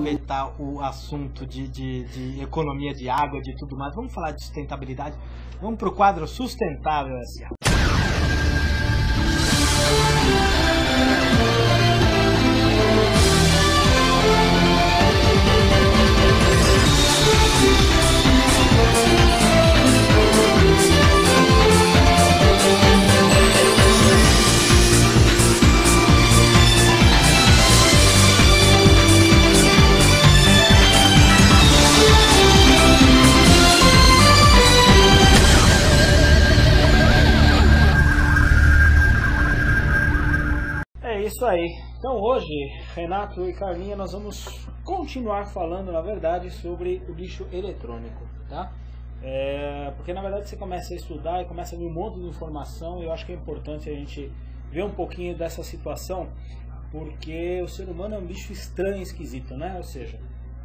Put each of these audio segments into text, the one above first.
aproveitar o assunto de economia de água, de tudo mais. Vamos falar de sustentabilidade. Vamos para o quadro Sustentável S.A. Isso aí. Então hoje, Renato e Carlinha, nós vamos continuar falando, na verdade, sobre o lixo eletrônico, tá? Porque na verdade você começa a estudar e começa a ver um monte de informação, e eu acho que é importante a gente ver um pouquinho dessa situação, porque o ser humano é um bicho estranho, esquisito, né? Ou seja,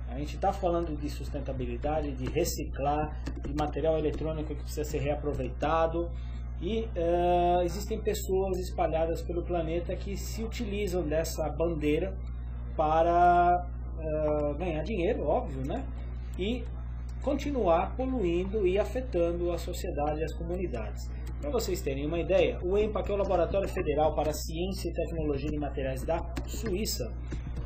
a gente está falando de sustentabilidade, de reciclar, de material eletrônico que precisa ser reaproveitado. E existem pessoas espalhadas pelo planeta que se utilizam dessa bandeira para ganhar dinheiro, óbvio, né? E continuar poluindo e afetando a sociedade e as comunidades. Para vocês terem uma ideia, o EMPA, que é o Laboratório Federal para Ciência e Tecnologia de Materiais da Suíça,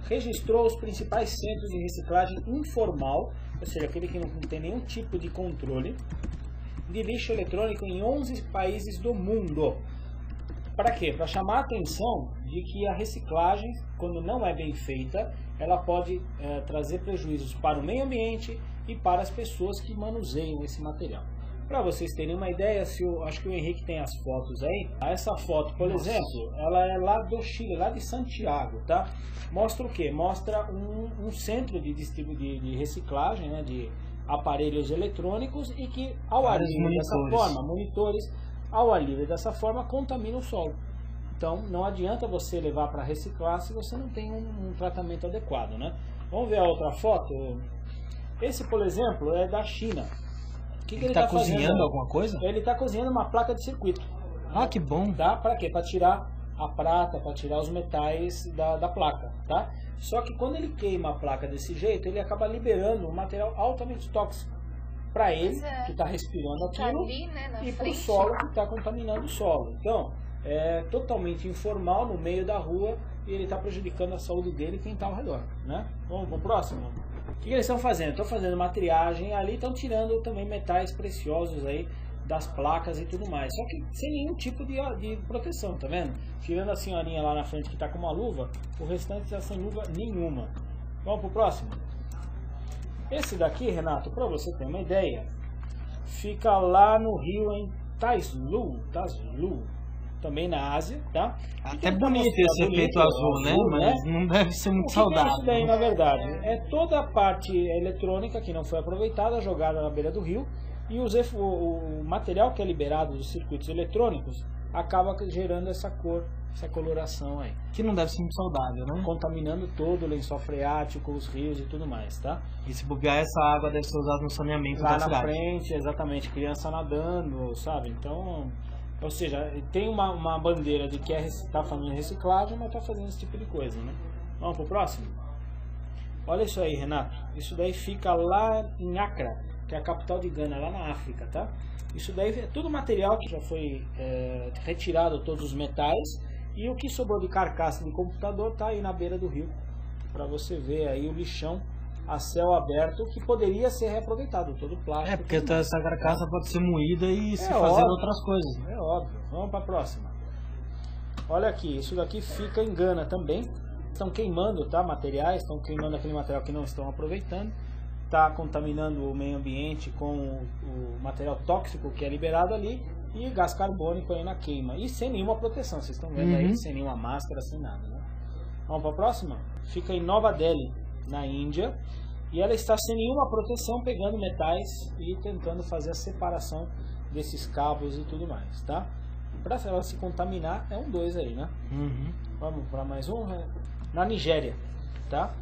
registrou os principais centros de reciclagem informal, ou seja, aquele que não tem nenhum tipo de controle, de lixo eletrônico em 11 países do mundo. Para quê? Para chamar a atenção de que a reciclagem, quando não é bem feita, ela pode trazer prejuízos para o meio ambiente e para as pessoas que manuseiam esse material. Para vocês terem uma ideia, acho que o Henrique tem as fotos aí. Essa foto, por exemplo, ela é lá do Chile, lá de Santiago, tá? Mostra o quê? Mostra um centro de reciclagem, né, de aparelhos eletrônicos, e que ao ar livre dessa forma, monitores, ao ar livre dessa forma, contamina o solo. Então não adianta você levar para reciclar se você não tem um tratamento adequado, né? Vamos ver a outra foto. Esse, por exemplo, é da China. O que ele está cozinhando alguma coisa? Ele está cozinhando uma placa de circuito. Ah, que bom! Tá? Para quê? Para tirar a prata, para tirar os metais da placa, tá? Só que quando ele queima a placa desse jeito, ele acaba liberando um material altamente tóxico para ele, que está respirando aquilo, ali, né, e para o solo, que está contaminando o solo. Então, é totalmente informal, no meio da rua, e ele está prejudicando a saúde dele e quem está ao redor, né? Vamos para o próximo? O que eles estão fazendo? Estão fazendo uma triagem ali, estão tirando também metais preciosos aí das placas e tudo mais, só que sem nenhum tipo de proteção, tá vendo? Tirando a senhorinha lá na frente que tá com uma luva, o restante está sem luva nenhuma. Vamos pro próximo? Esse daqui, Renato, para você ter uma ideia, fica lá no rio em Taizlu, também na Ásia, tá? Até bonito esse efeito azul, né? Mas não deve ser muito saudável. Isso daí, na verdade, é toda a parte eletrônica que não foi aproveitada, jogada na beira do rio, e o material que é liberado dos circuitos eletrônicos acaba gerando essa cor, essa coloração aí. Que não deve ser muito saudável, né? Contaminando todo o lençol freático, os rios e tudo mais, tá? E se bobear, essa água deve ser usada no saneamento da cidade. Lá na frente, exatamente, criança nadando, sabe? Então, ou seja, tem uma bandeira de que está fazendo reciclagem, mas está fazendo esse tipo de coisa, né? Vamos pro próximo? Olha isso aí, Renato. Isso daí fica lá em Accra, que é a capital de Gana, lá na África, tá? Isso daí é tudo material que já foi retirado, todos os metais, e o que sobrou de carcaça de computador tá aí na beira do rio, para você ver aí o lixão a céu aberto que poderia ser reaproveitado, todo o plástico. Porque essa carcaça pode ser moída e se fazer óbvio, outras coisas. É óbvio. Vamos para a próxima. Olha aqui, isso daqui fica em Gana também. Estão queimando, tá, materiais, estão queimando aquele material que não estão aproveitando. Está contaminando o meio ambiente com o material tóxico que é liberado ali e gás carbônico aí na queima. E sem nenhuma proteção, vocês estão vendo aí, sem nenhuma máscara, sem nada, né? Vamos para a próxima? Fica em Nova Delhi, na Índia, e ela está sem nenhuma proteção, pegando metais e tentando fazer a separação desses cabos e tudo mais, tá? Para ela se contaminar, é um 2 aí, né? Vamos para mais um? Na Nigéria, tá?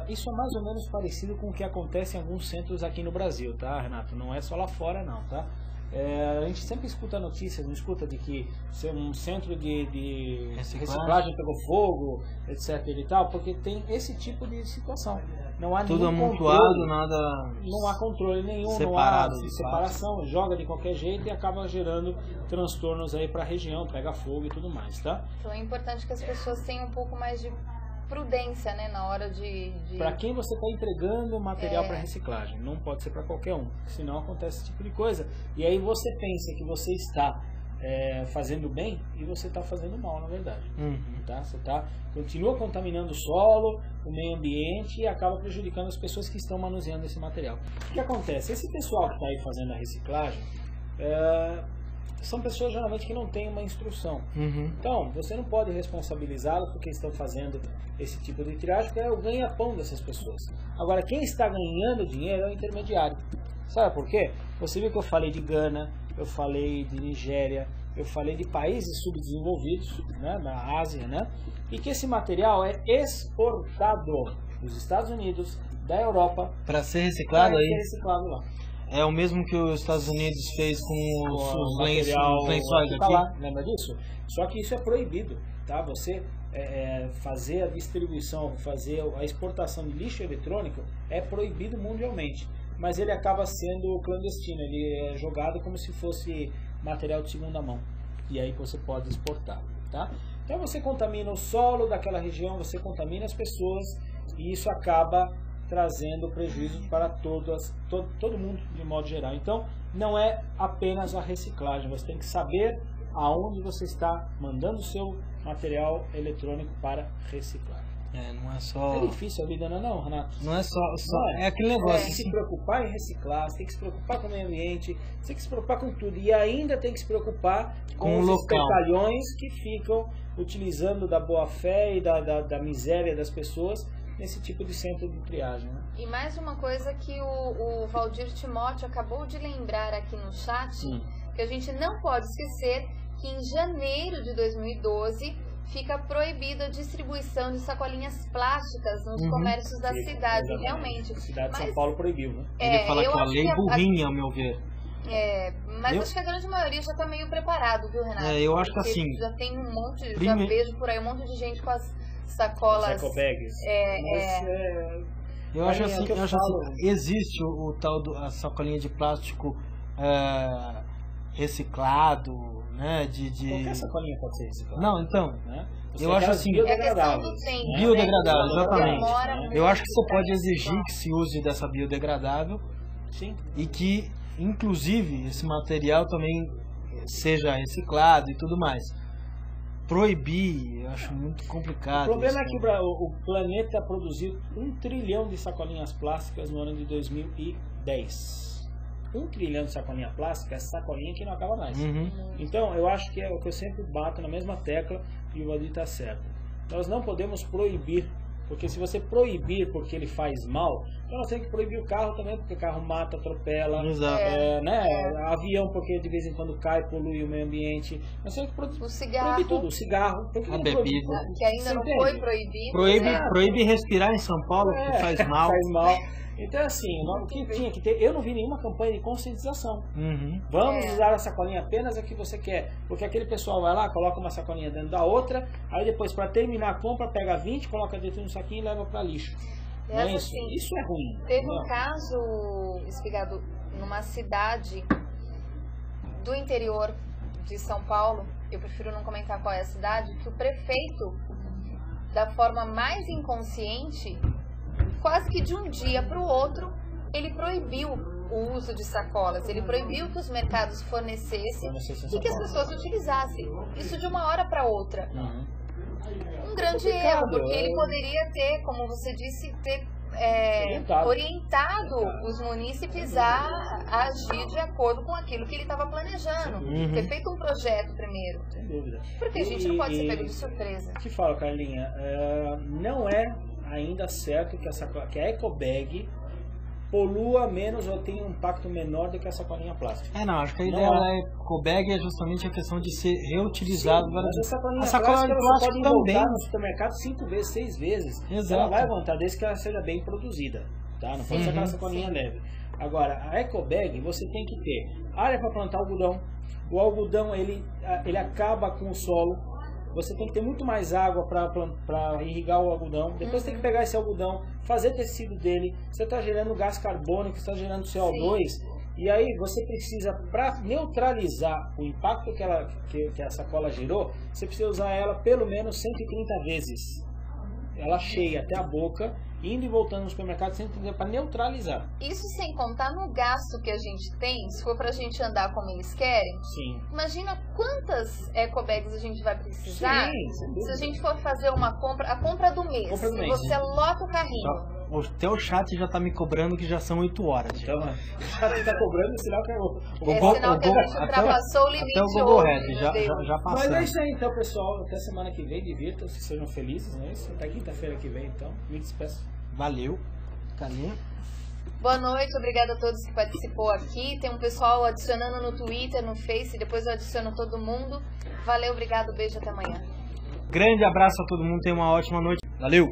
Isso é mais ou menos parecido com o que acontece em alguns centros aqui no Brasil, tá, Renato? Não é só lá fora não, tá? A gente sempre escuta notícias, não escuta de que um centro de reciclagem pegou fogo, etc. e tal, porque tem esse tipo de situação. Não há tudo nenhum amontoado, controle, nada não há controle nenhum, separado, não há separação, joga de qualquer jeito e acaba gerando transtornos aí para a região, pega fogo e tudo mais, tá? Então é importante que as pessoas tenham um pouco mais de prudência, né, na hora de... Para quem você está entregando material para reciclagem, não pode ser para qualquer um, senão acontece esse tipo de coisa. E aí você pensa que você está fazendo bem e você está fazendo mal, na verdade. Tá? Você continua contaminando o solo, o meio ambiente e acaba prejudicando as pessoas que estão manuseando esse material. O que acontece? Esse pessoal que está aí fazendo a reciclagem são pessoas geralmente que não têm uma instrução. Então, você não pode responsabilizá-los porque estão fazendo esse tipo de triagem, porque é o ganha-pão dessas pessoas. Agora, quem está ganhando dinheiro é o intermediário. Sabe por quê? Você viu que eu falei de Gana, eu falei de Nigéria, eu falei de países subdesenvolvidos, né, na Ásia, né? E que esse material é exportado dos Estados Unidos, da Europa, para ser reciclado aí. Lá. É o mesmo que os Estados Unidos fez com os lençóis aqui. Lá, lembra disso? Só que isso é proibido, tá? Você fazer a distribuição, fazer a exportação de lixo eletrônico é proibido mundialmente. Mas ele acaba sendo clandestino, ele é jogado como se fosse material de segunda mão. E aí você pode exportar, tá? Então você contamina o solo daquela região, você contamina as pessoas e isso acaba trazendo prejuízo para todo mundo de modo geral. Então não é apenas a reciclagem, você tem que saber aonde você está mandando o seu material eletrônico para reciclar. Não é só... É difícil a vida, não, Renato? Não é só é aquele negócio. Você tem que se preocupar em reciclar, você tem que se preocupar com o meio ambiente, você tem que se preocupar com tudo. E ainda tem que se preocupar com os espertalhões que ficam utilizando da boa-fé e da miséria das pessoas nesse tipo de centro de triagem. Né? E mais uma coisa que o Valdir Timóteo acabou de lembrar aqui no chat, que a gente não pode esquecer que em janeiro de 2012... fica proibida a distribuição de sacolinhas plásticas nos comércios da cidade, exatamente. Realmente. A cidade de São Paulo proibiu, né? Ele fala que a lei burrinha, ao meu ver. Mas acho que a grande maioria já está meio preparado, viu, Renato? Eu acho que assim... Já tem um monte, já vejo por aí um monte de gente com as sacolas... As ecobags. Eu acho assim, existe o tal a sacolinha de plástico reciclado, né, Qualquer sacolinha pode ser reciclada. Não, então, né? eu acho assim, biodegradável. Biodegradável, exatamente. Eu acho que você pode exigir tempo. que se use dessa biodegradável. Sim. E que, inclusive, esse material também seja reciclado e tudo mais. Proibir, eu acho muito complicado. O problema é que o planeta produziu 1 trilhão de sacolinhas plásticas no ano de 2010. 1 trilhão de sacolinha plástica, essa sacolinha que não acaba mais. Então, eu acho que é o que eu sempre bato na mesma tecla e o Valdir está certo. Nós não podemos proibir, porque se você proibir porque ele faz mal, então nós temos que proibir o carro também, porque o carro mata, atropela, avião porque de vez em quando cai, polui o meio ambiente. Nós temos que proibir tudo, o cigarro, a bebida, que ainda não foi proibido. Proíbe respirar em São Paulo, porque faz mal. Faz mal. Então, assim, o que tinha que ter, eu não vi nenhuma campanha de conscientização. Vamos usar a sacolinha apenas a que você quer. Porque aquele pessoal vai lá, coloca uma sacolinha dentro da outra, aí depois, para terminar a compra, pega 20, coloca dentro de um saquinho e leva para lixo. Não é isso? Assim, isso é ruim. Teve um caso, Espigado, numa cidade do interior de São Paulo, eu prefiro não comentar qual é a cidade, que o prefeito, da forma mais inconsciente, quase que de um dia para o outro, ele proibiu o uso de sacolas, ele proibiu que os mercados fornecessem e que as pessoas utilizassem. Isso de uma hora para outra. Um grande erro, porque ele poderia ter, como você disse, orientado os munícipes a agir de acordo com aquilo que ele estava planejando. Ter feito um projeto primeiro. Sem dúvida. Porque a gente não pode ser pego de surpresa. Que fala, Carlinha, não é ainda certo que a ecobag polua menos ou tenha um impacto menor do que a sacolinha plástica. Não, acho que a ideia da ecobag é justamente a questão de ser reutilizado. Sim, mas a sacolinha de plástico pode também. voltar no supermercado 5 vezes, 6 vezes. Exato. Ela vai aguentar desde que ela seja bem produzida, tá? Não pode ser aquela sacolinha leve. Agora, a eco bag você tem que ter área para plantar algodão. O algodão ele acaba com o solo. Você tem que ter muito mais água para irrigar o algodão. Depois tem que pegar esse algodão, fazer tecido dele. Você está gerando gás carbônico, está gerando CO2. Sim. E aí você precisa, para neutralizar o impacto que a sacola gerou, você precisa usar ela pelo menos 130 vezes. Ela cheia até a boca, indo e voltando no supermercado, para neutralizar. Isso sem contar no gasto que a gente tem, se for pra gente andar como eles querem. Sim. Imagina quantas ecobags a gente vai precisar. Sim, se a gente for fazer uma compra, a compra do mês. Você lota o carrinho. Até o chat já tá me cobrando que já são 8 horas. Então, o chat tá cobrando, sinal que sinal que a gente ultrapassou o limite. Até o Google Red já passou. Mas é isso aí então, pessoal. Até semana que vem, divirtam-se, sejam felizes, não é isso? Até quinta-feira que vem, então. Me despeço. Valeu. Carlinha. Boa noite, obrigada a todos que participou aqui. Tem um pessoal adicionando no Twitter, no Face, depois eu adiciono todo mundo. Valeu, obrigado, beijo, até amanhã. Grande abraço a todo mundo, tenha uma ótima noite. Valeu!